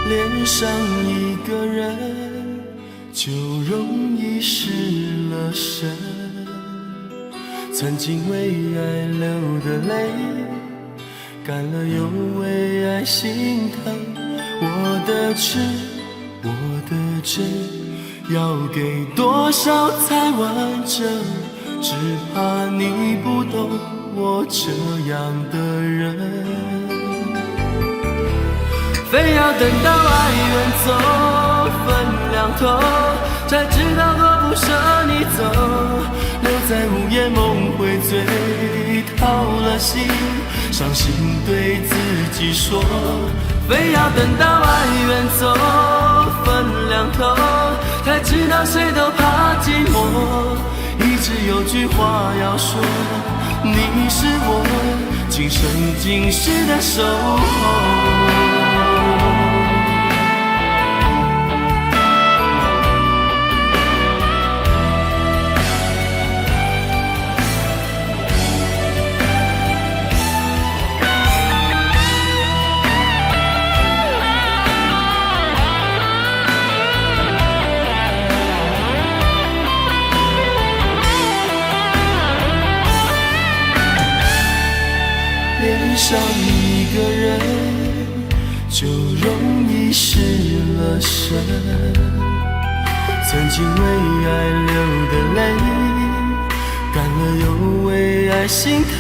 恋上一个人，就容易失了神。曾经为爱流的泪，干了又为爱心疼。我的痴，我的真，要给多少才完整？只怕你不懂我这样的人，非要等到爱远走分两头，才知道多不舍你走。留在午夜梦回醉，掏了心，伤心对自己说，非要等到爱远走分两头，才知道谁都怕寂寞。一直有句话要说，你是我今生今世的守候。恋上一个人，就容易失了神。曾经为爱流的泪，干了又为爱心疼。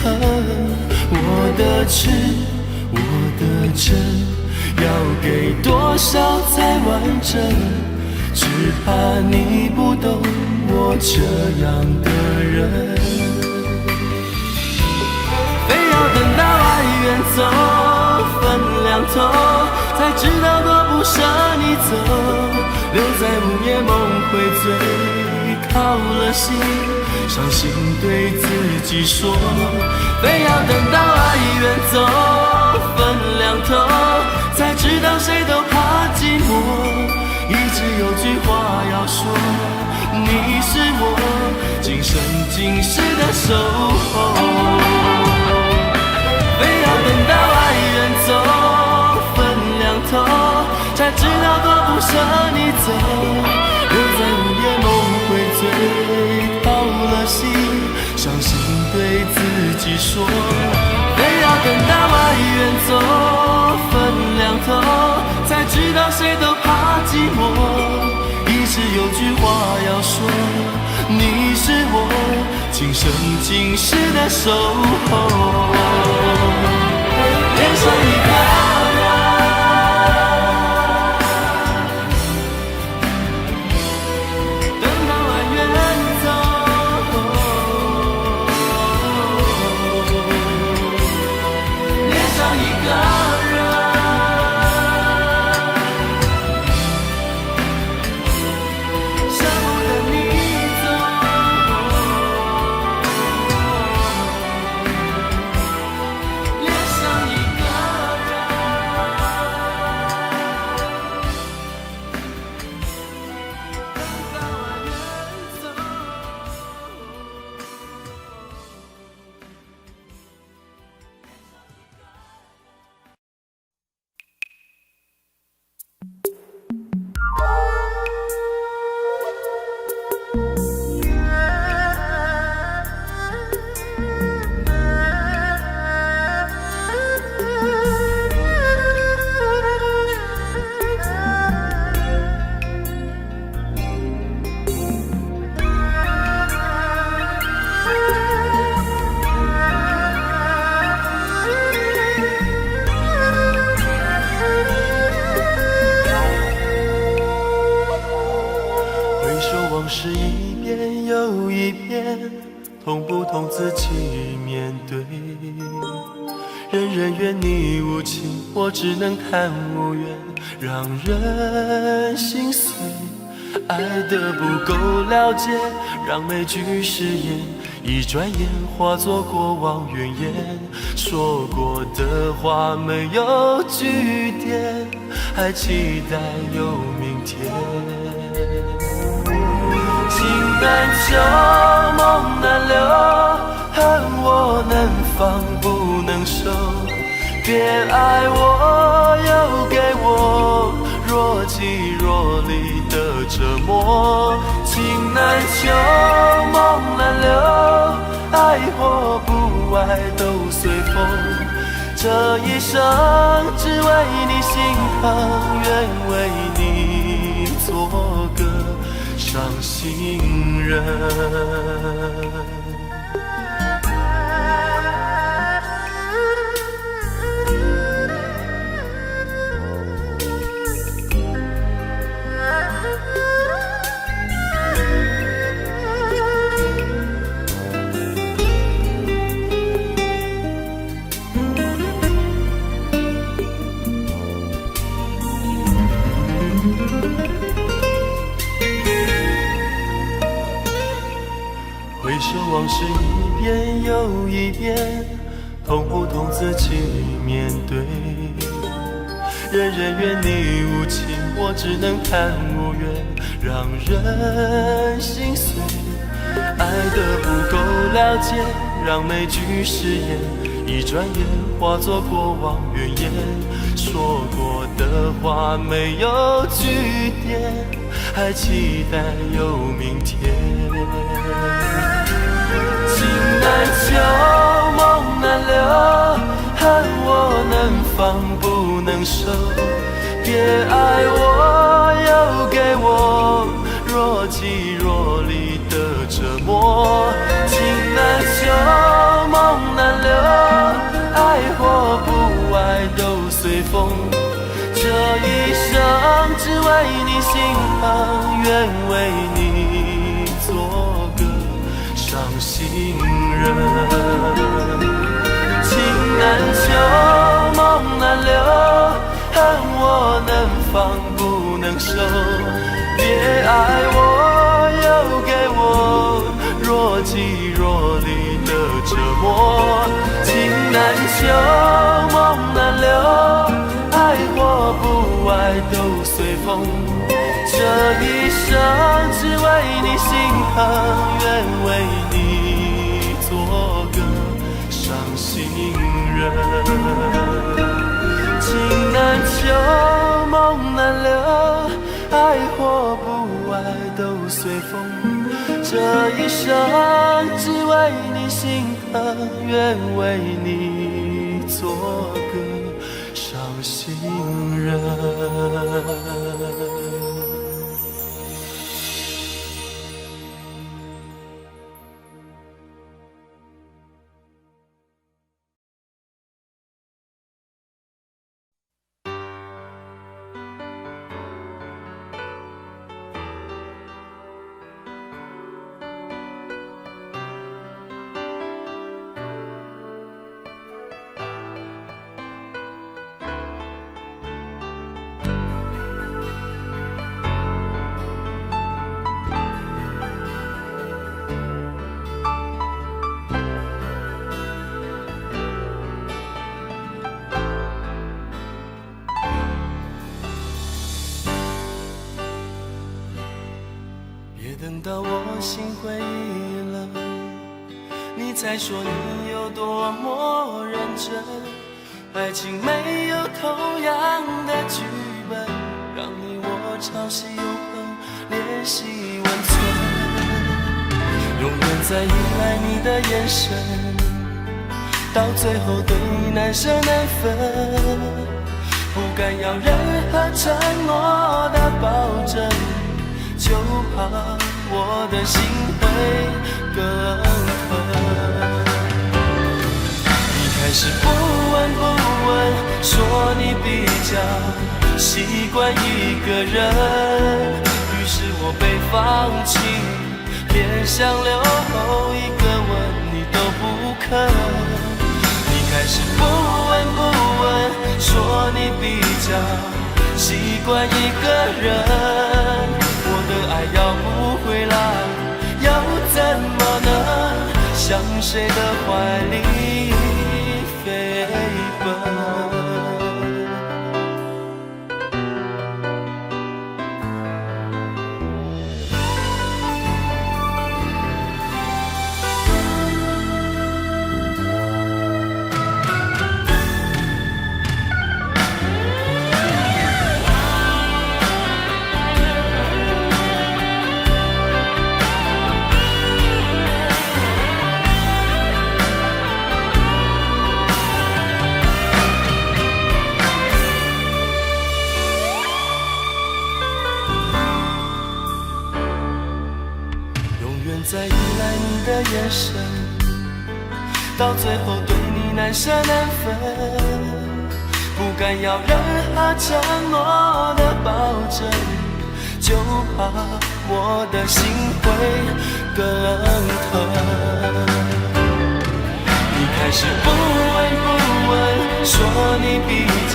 我的痴，我的真，要给多少才完整？只怕你不懂我这样的人。等到爱远走分两头，才知道多不舍你走。留在午夜梦回醉，靠了心，伤心对自己说，非要等到爱远走分两头，才知道谁都怕寂寞。一直有句话要说，你是我今生今世的守候。非要等到爱远走分两头，才知道多不舍你走。留在午夜梦回醉，掏了心，伤心对自己说，非要等到爱远走分两头，才知道谁都怕寂寞。一直有句话要说，你是我今生今世的守候。恋上一个人，等到爱远走。恋上一个人，舍不得你走。恋上一个往事一遍又一遍，痛不痛自己面对。人人怨你无情，我只能看无缘，让人心碎。爱得不够了解，让每句誓言一转眼化作过往云烟。说过的话没有句点，还期待有明天。情难求，梦难留，恨我能放不能收。别爱我，又给我这一生只为你心疼，愿为你做个伤心人。回首往事一遍又一遍，痛不痛自己面对。人人怨你无情，我只能看无缘，让人心碎。爱得不够了解，让每句誓言一转眼化作过往云烟。说过的话没有句点，还期待有明天。情难求，梦难留，恨我能放不能收。别爱我，又给我若即若离的折磨。情难求，梦难留，爱或不爱都随风。这一生只为你心疼，愿为你做个伤心人。情难求，梦难留，恨我能放不能收。别爱我，又给我若即若离的折磨。情难求，梦难留，爱或不爱都随风。这一生只为你心疼，愿为你做个伤心人。情难求，梦难留，爱或不爱都随风。这一生只为你心疼，愿为你做个伤心人。等到我心灰意冷，你才说你有多么认真。爱情没有同样的剧本，让你我朝夕永恒，联系温存。永远在依赖你的眼神，到最后对你难舍难分。不敢要任何承诺的保证，就怕我的心会更疼。你开始不闻不问，说你比较习惯一个人，于是我被放弃，连想留后一个吻你都不肯。你开始不闻不问，说你比较习惯一个人，我的爱要不回来，要怎么能向谁的怀里飞奔？的眼神，到最后对你难舍难分，不敢要任何承诺的保证，就怕我的心会更疼。你开始不闻不问，说你比较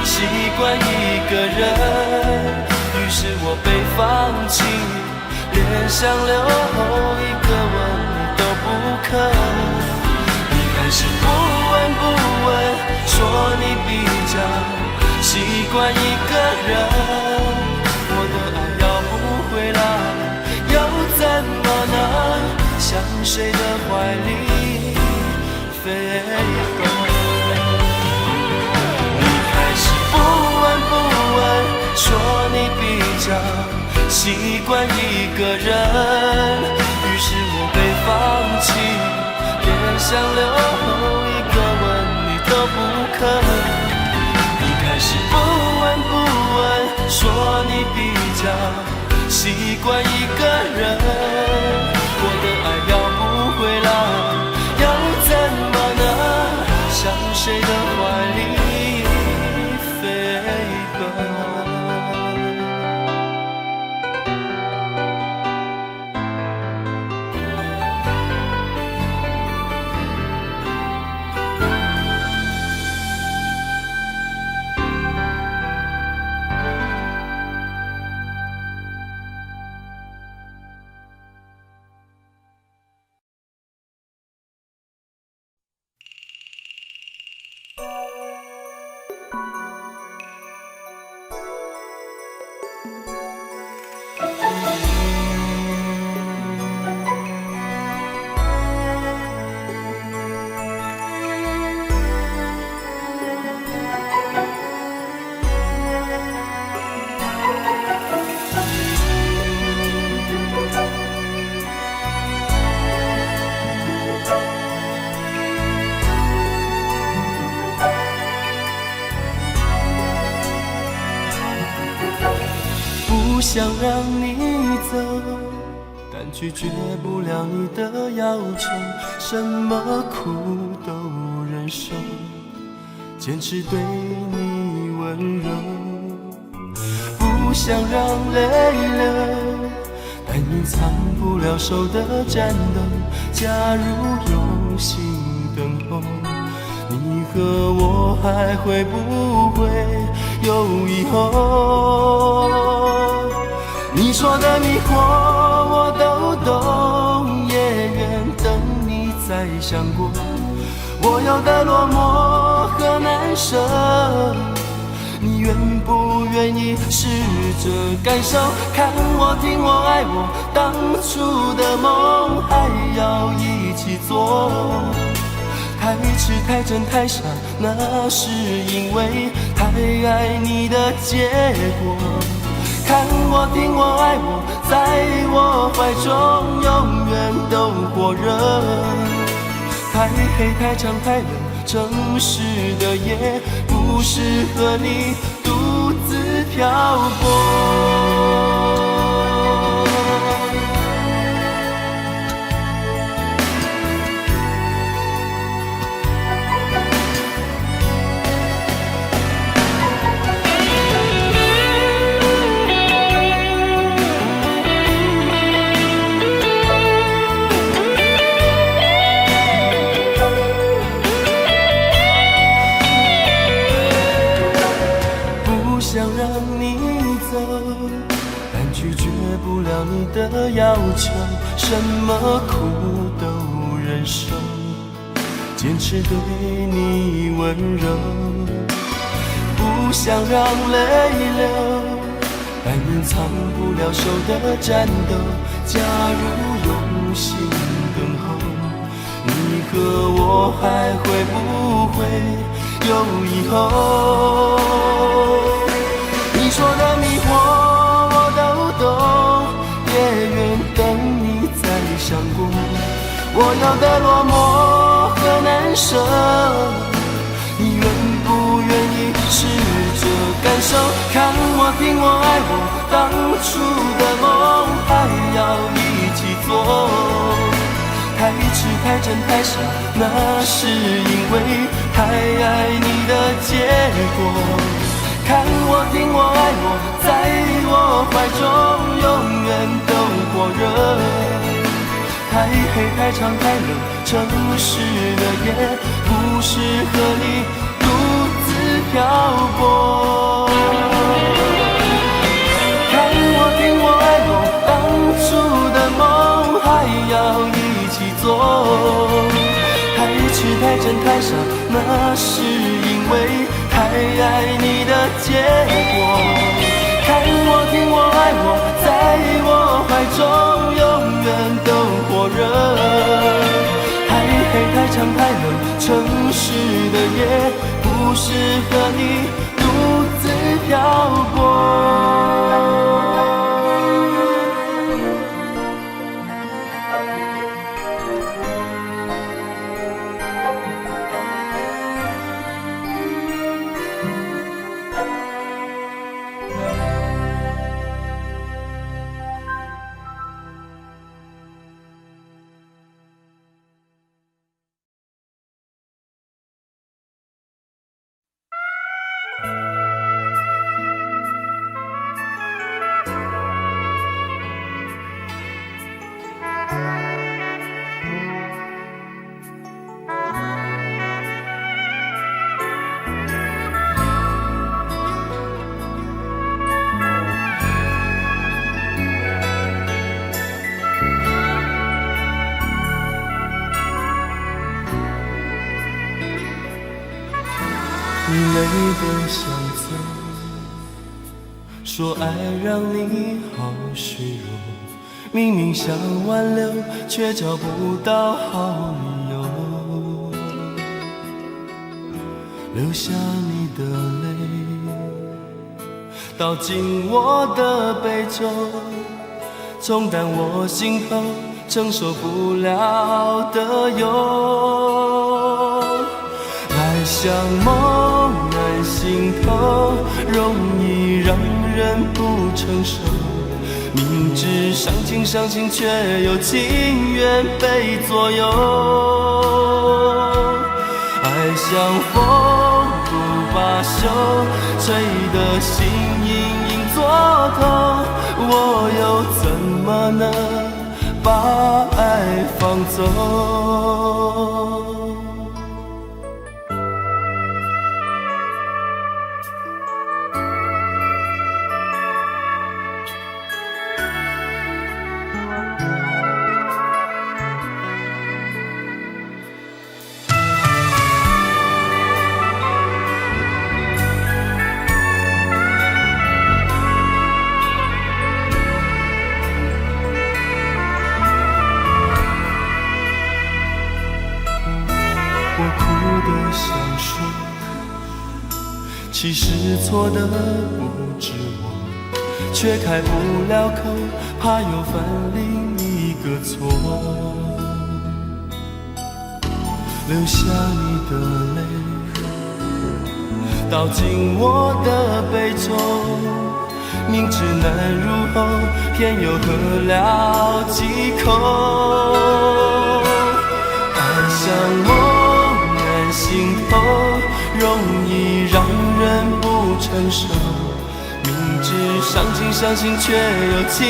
习惯一个人，于是我被放弃，连想留一个吻你都不肯。你开始不闻不问，说你比较习惯一个人，我的爱要不回来，又怎么能向谁的怀里飞奔？你开始不闻不问，说你比较习惯一个人，于是我被放弃，连想留一个吻你都不肯。你开始不闻不问，说你比较习惯一个人，我的爱要不回来，又怎么能向谁的怀里飞奔？不想让你走，但拒绝不了你的要求，什么苦都忍受，坚持对你温柔。不想让泪流，但隐藏不了手的颤抖，假如用心等候，你和我还会不会有以后？你说的迷惑我都懂，也愿等你再想过。我有的落寞和难舍，你愿不愿意试着感受？看我听我爱我，当初的梦还要一起做。太痴太真太傻，那是因为太爱你的结果。看我听我爱我，在我怀中永远都火热。太黑太长太冷，城市的夜不适合你独自漂泊。不了你的要求，什么苦都忍受，坚持对你温柔。不想让泪流，但隐藏不了手的颤抖。假如用心等候，你和我还会不会有以后？你说的迷惑也愿等你再想过。我有的落寞和难舍，你愿不愿意试着感受？看我听我爱我，当初的梦还要一起做。真太少，那是因为太爱你的结果。看我，听我，爱我，在我怀中永远都火热。太黑，太长，太冷，城市的夜不适合你独自漂泊。看我，听我，爱我，当初的梦还要一起做。太迟，太真，太傻，那是因为太爱你的结果。看我，听我，爱我，在我怀中永远都火热。太黑，太长，太冷，城市的夜不适合你独自漂泊。累得想走，说爱让你好虚弱，明明想挽留，却找不到好理由，留下你的泪，倒进我的杯中，冲淡我心头承受不了的忧。爱像梦难心头，容易让人不承受，明知伤情伤情，却又情愿被左右。爱像风不罢休，吹得心隐隐作痛，我又怎么能把爱放走？其实错的不止我，却开不了口，怕又犯另一个错。留下你的泪，倒进我的杯中，明知难入喉，偏又喝了几口。爱像梦难心头，容易让人不承受，明知伤情伤情，却又情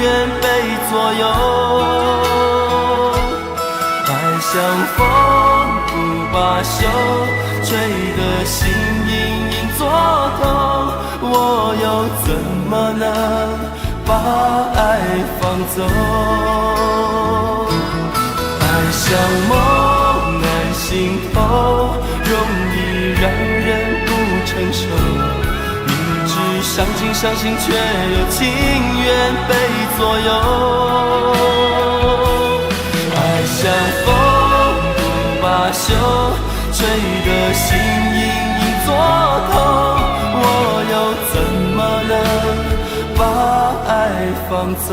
愿被左右。爱像风不罢休，吹得心隐隐作痛，我又怎么能把爱放走？爱像梦难心头，容易让人不承受，明知伤情伤情，却又情愿被左右。爱像风不罢休，吹得心隐隐作痛，我又怎么能把爱放走？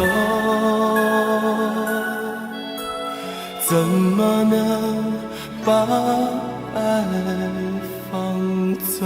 怎么能把爱放走？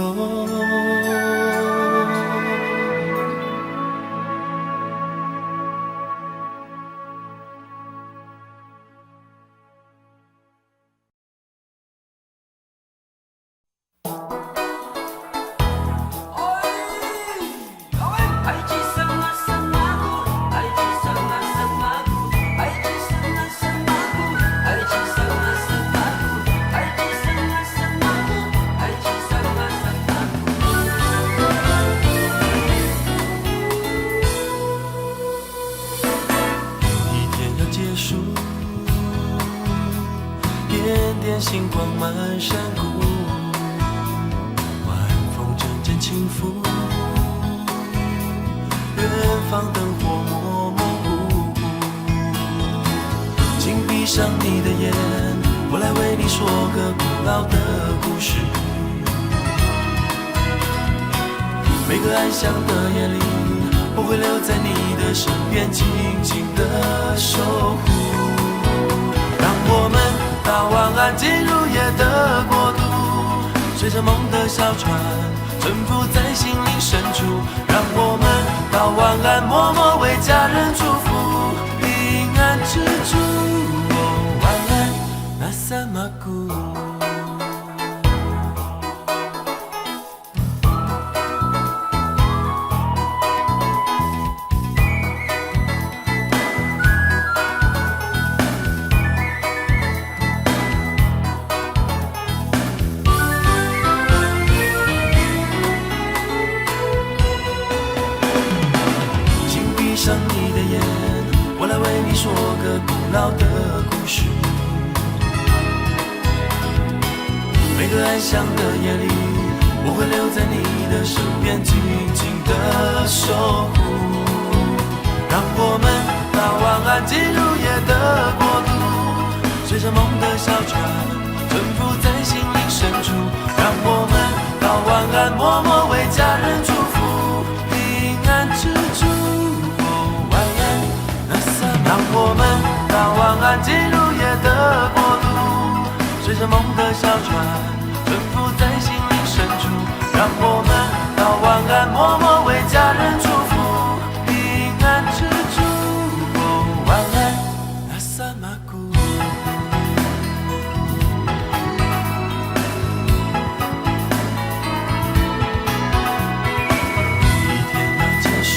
星光漫山谷，晚风阵阵轻拂，远方灯火模模糊糊。请闭上你的眼，我来为你说个古老的故事。每个安详的夜里，我会留在你的身边，静静的守护。让我们到晚安，进入夜的国度，随着梦的小船，沉浮在心灵深处。让我们到晚安，默默为家人祝福，平安之主。晚安，那萨玛古。闭上你的眼，我来为你说个古老的故事。每个安详的夜里，我会留在你的身边，静静的守护。让我们到晚安，进入夜的国度，随着梦的小船，沉浮在心灵深处。让我们到晚安，默默为家人祝福，平安之主。让我们到晚安，进入夜的国度，随着梦的小船，沉浮在心灵深处。让我们到晚安，默默为家人祝福，平安之主。晚安，那萨玛古。一天要结束，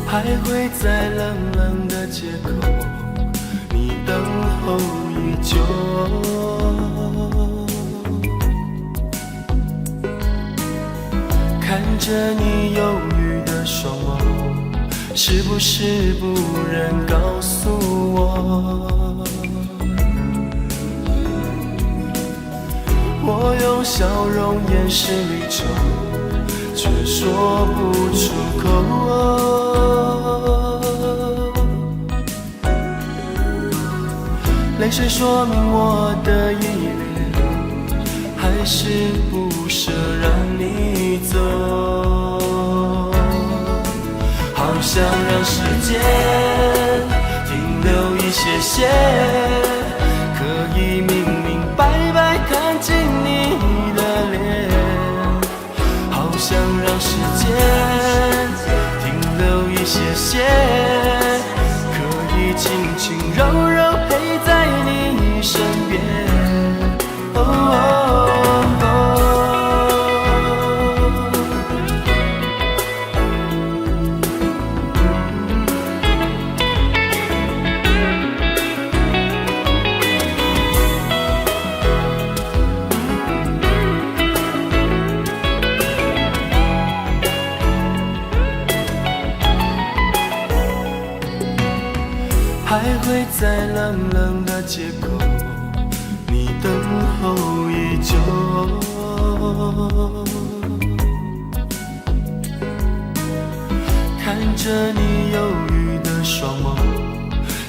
徘徊在冷冷的街口，你等候已久。看着你忧郁的双眸，是不是不忍告诉我？我用笑容掩饰离愁，却说不出口。泪水说明我的依恋，还是不舍让你走。好想让时间停留一些些，可以明明白白看清你的脸。好想让时间停留一些些，可以轻轻柔柔陪在你身边。徘徊在冷冷的街口，你等候已久。看着你忧郁的双眸，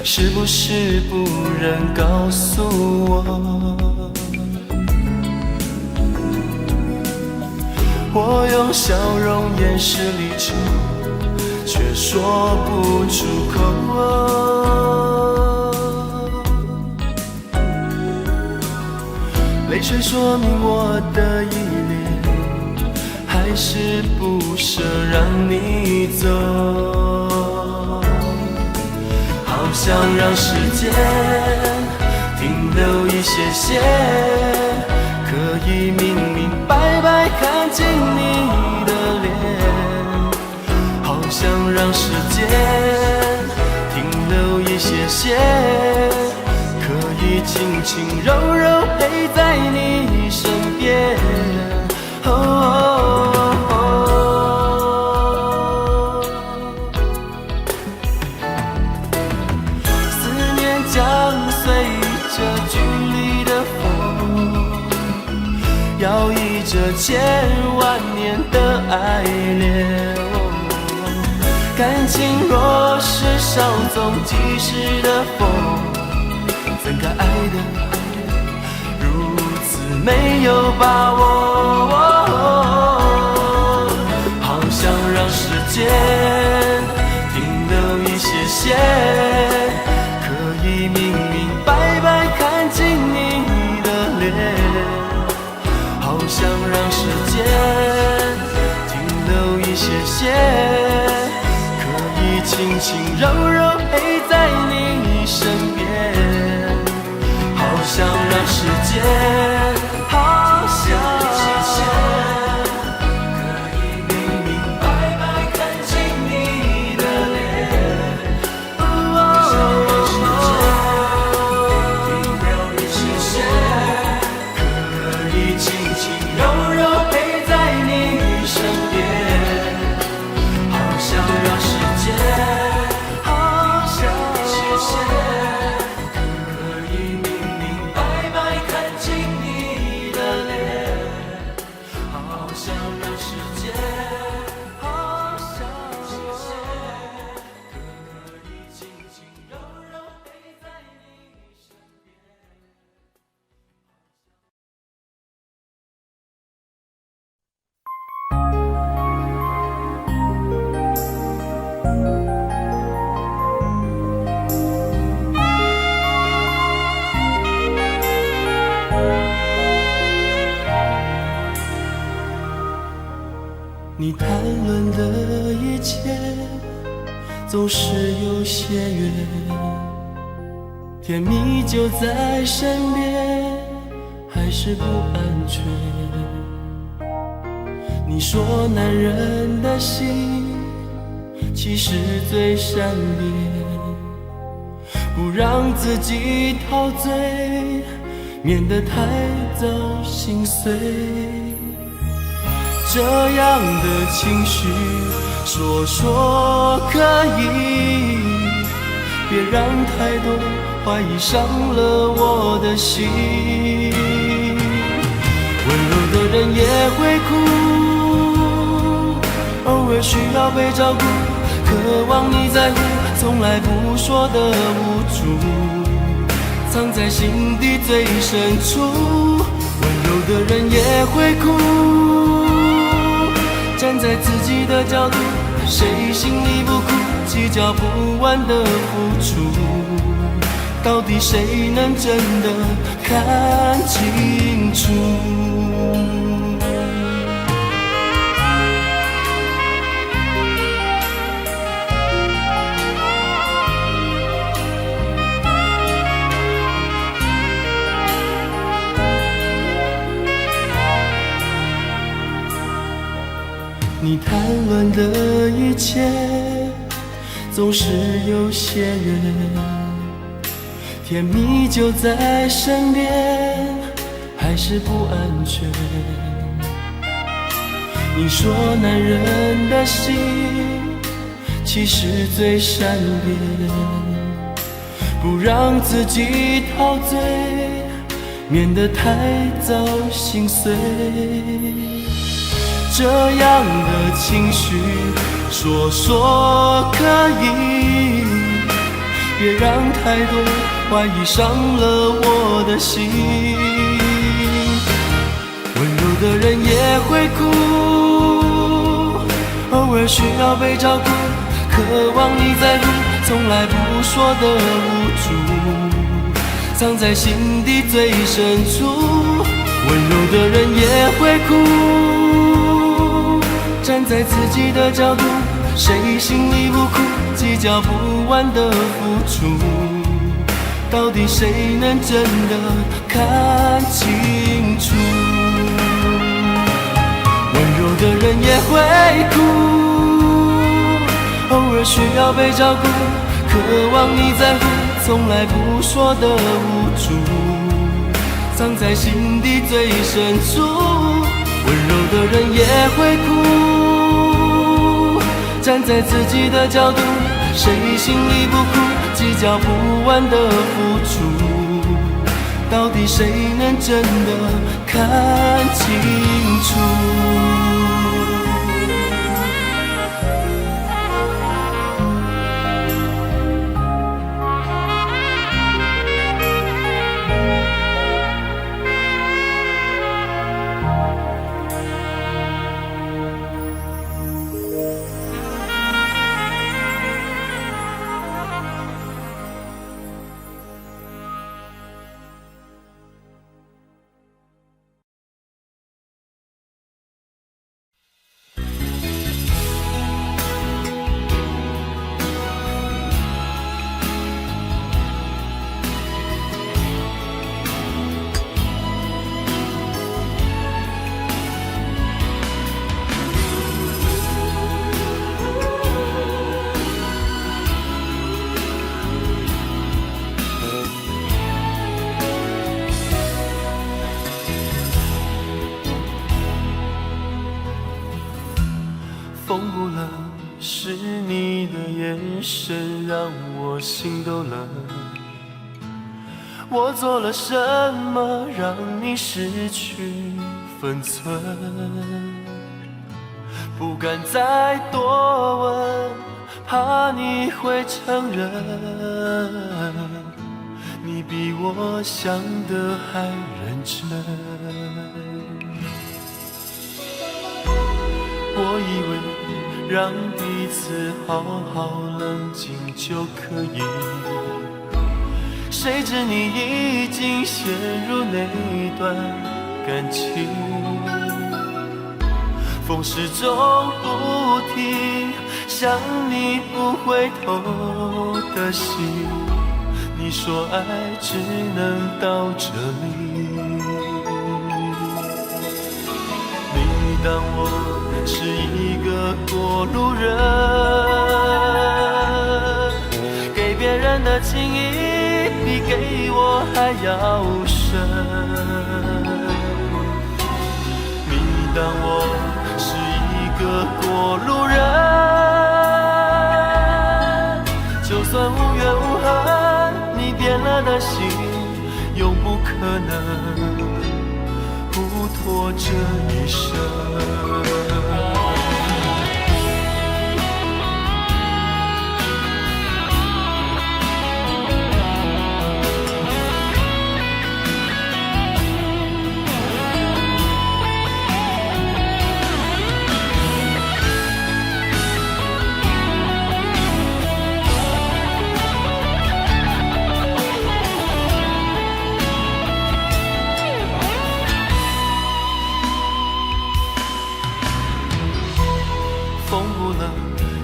是不是不忍告诉我？我用笑容掩饰离愁，却说不出口。泪水说明我的依恋，还是不舍让你走。好想让时间停留一些些，可以明明白白看见你的脸。好想让时间停留一些些，可以轻轻柔柔陪在你身边。思念将随着距离的风，摇曳着千万年的爱恋。感情若是稍纵即逝的风，怎该爱得如此没有把握。好想让时间停留一些些，可以明明白白看见你的脸。好想让时间停留一些些，可以轻轻柔柔陪在你身边。好想让时间，好想可以明明白白看见你的脸。好想让时间停留一些些，可以轻轻柔柔陪在你身边。好想让时间，好想谢谢，可以明明白白看见你的脸。好想让时间，好想谢谢，可以轻轻柔柔陪在你身边。你谈论的一切总是有些远，甜蜜就在身边，还是不安全。你说男人的心其实最善变，不让自己陶醉，免得太早心碎。这样的情绪说可以，别让太多怀疑伤了我的心。温柔的人也会哭，偶尔需要被照顾，渴望你在乎，从来不说的无助，藏在心底最深处。温柔的人也会哭，站在自己的角度，谁心里不苦，计较不完的付出，到底谁能真的看清楚？你谈论的一切总是有些远，甜蜜就在身边，还是不安全。你说男人的心其实最善变，不让自己陶醉，免得太早心碎。这样的情绪说可以，别让太多怀疑伤了我的心。温柔的人也会哭，偶尔需要被照顾，渴望你在乎，从来不说的无助，藏在心底最深处。温柔的人也会哭，站在自己的角度，谁心里不苦，计较不完的付出，到底谁能真的看清楚？温柔的人也会哭，偶尔需要被照顾，渴望你在乎，从来不说的无助，藏在心底最深处。温柔的人也会哭，站在自己的角度，谁心里不苦，计较不完的付出，到底谁能真的看清楚？风不冷，是你的眼神让我心都冷。我做了什么让你失去分寸？不敢再多问，怕你会承认，你比我想的还认真。我以为让彼此好好冷静就可以，谁知你已经陷入那段感情，风始终不停，想你不回头的心，你说爱只能到这里。你当我是一个过路人，给别人的情谊比给我还要深。你当我是一个过路人，就算无怨无恨，你变了的心永不可能不拖这一生。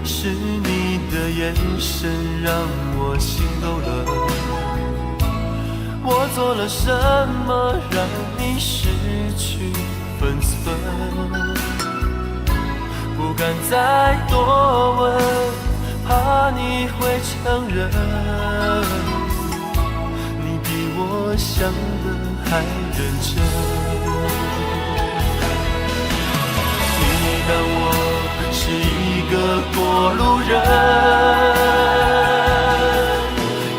是你的眼神让我心都冷，我做了什么让你失去分寸？不敢再多问，怕你会承认，你比我想的还认真。你当我是一个过路人，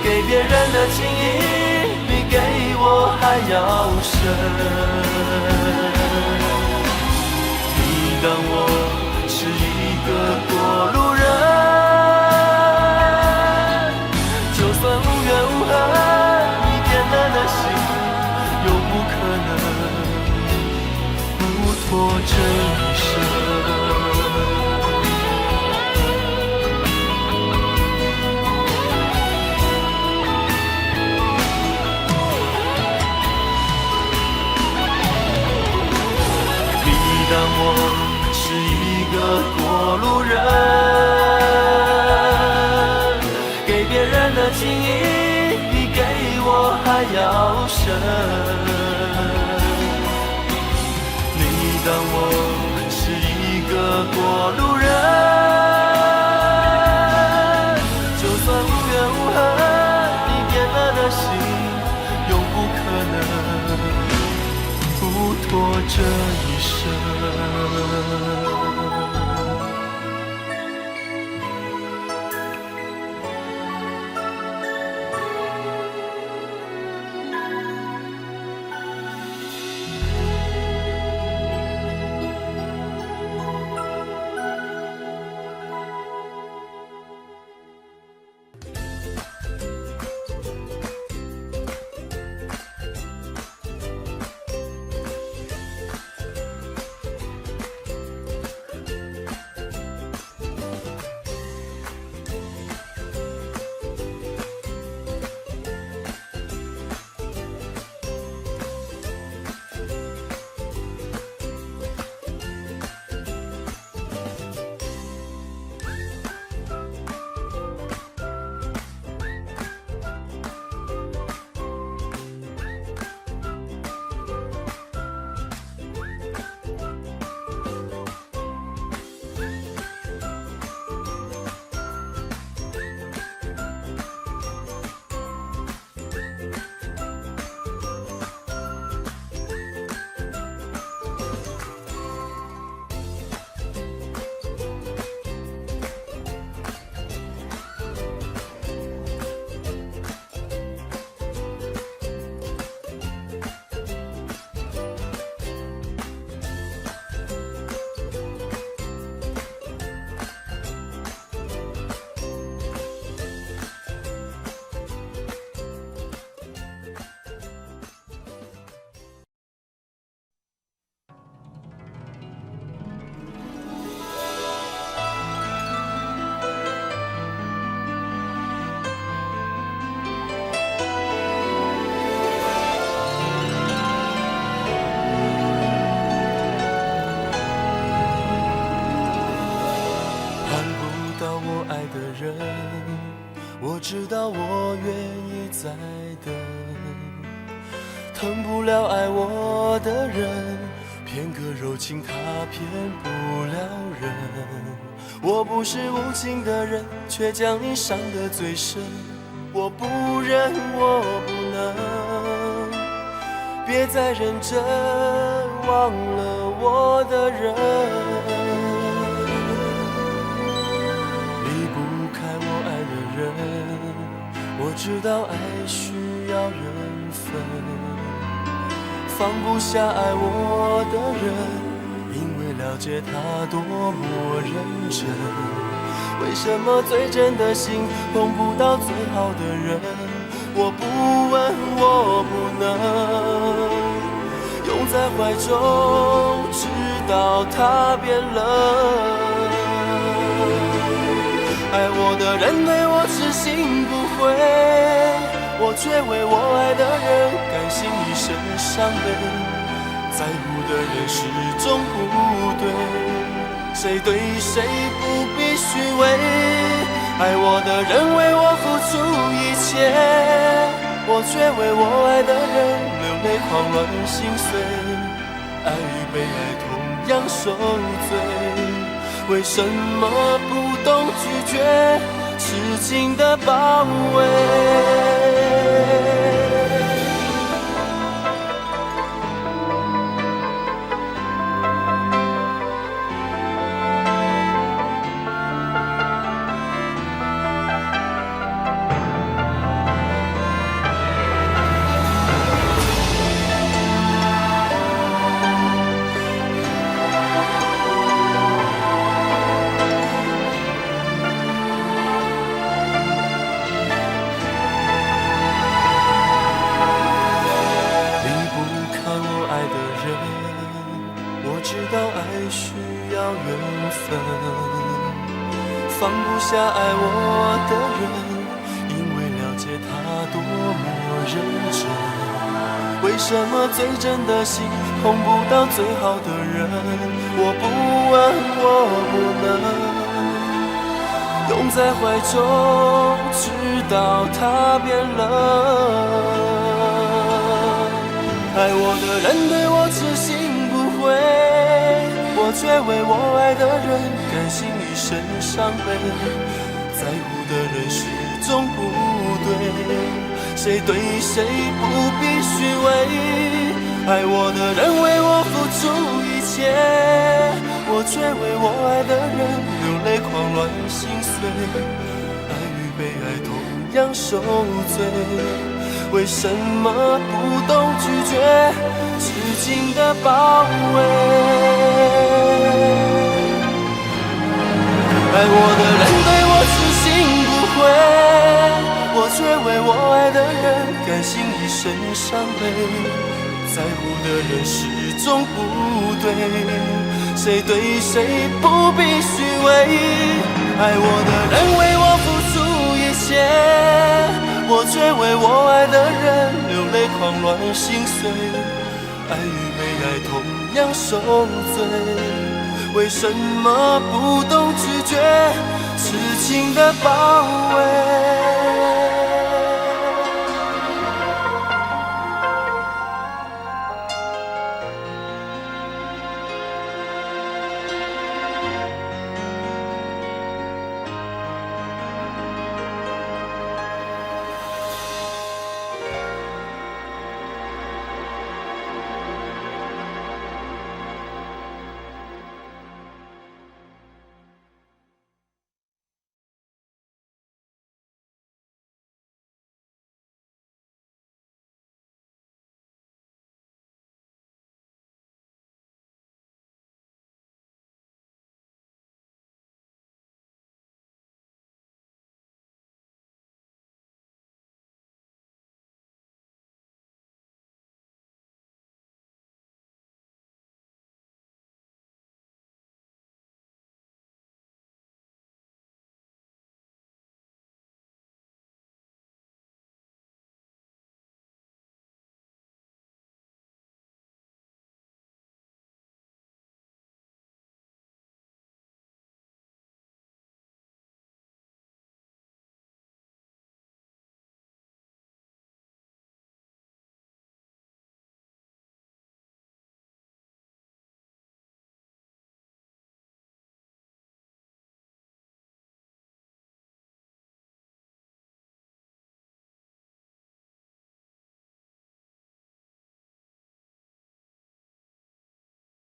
给别人的情谊比给我还要深。你当我是一个过路人，就算无怨无恨，你变了的心，又不可能不给别人的情谊比给我还要深。你当我是一个过路人，就算无怨无恨，你变了的心永不可能付托这一生。我知道我愿意再等，疼不了爱我的人，骗个柔情他骗不了人。我不是无情的人，却将你伤得最深。我不忍，我不能，别再认真忘了我的人。我知道爱需要缘分，放不下爱我的人，因为了解他多么认真。为什么最真的心碰不到最好的人？我不问，我不能拥在怀中，直到他变冷。爱我的人对我痴心不悔，我却为我爱的人甘心一生伤悲。在乎的人始终不对，谁对谁不必虚伪。爱我的人为我付出一切，我却为我爱的人流泪狂乱心碎。爱与被爱同样受罪，为什么不懂拒绝痴情的包围？放不下爱我的人，因为了解他多么认真。为什么最真的心碰不到最好的人？我不问，我不能拥在怀中，直到他变了。爱我的人对我痴心不悔，我却为我爱的人甘心一生伤悲。在乎的人始终不对，谁对谁不必虚伪。爱我的人为我付出一切，我却为我爱的人流泪狂乱心碎。爱与被爱同样受罪，为什么不懂拒绝痴情的包围？爱我的人对我痴心不悔，我却为我爱的人甘心一生伤悲。在乎的人始终不对，谁对谁不必虚伪。爱我的人为我付出一切，我却为我爱的人流泪狂乱心碎。爱与被爱同样受罪，为什么不懂拒绝痴情的包围？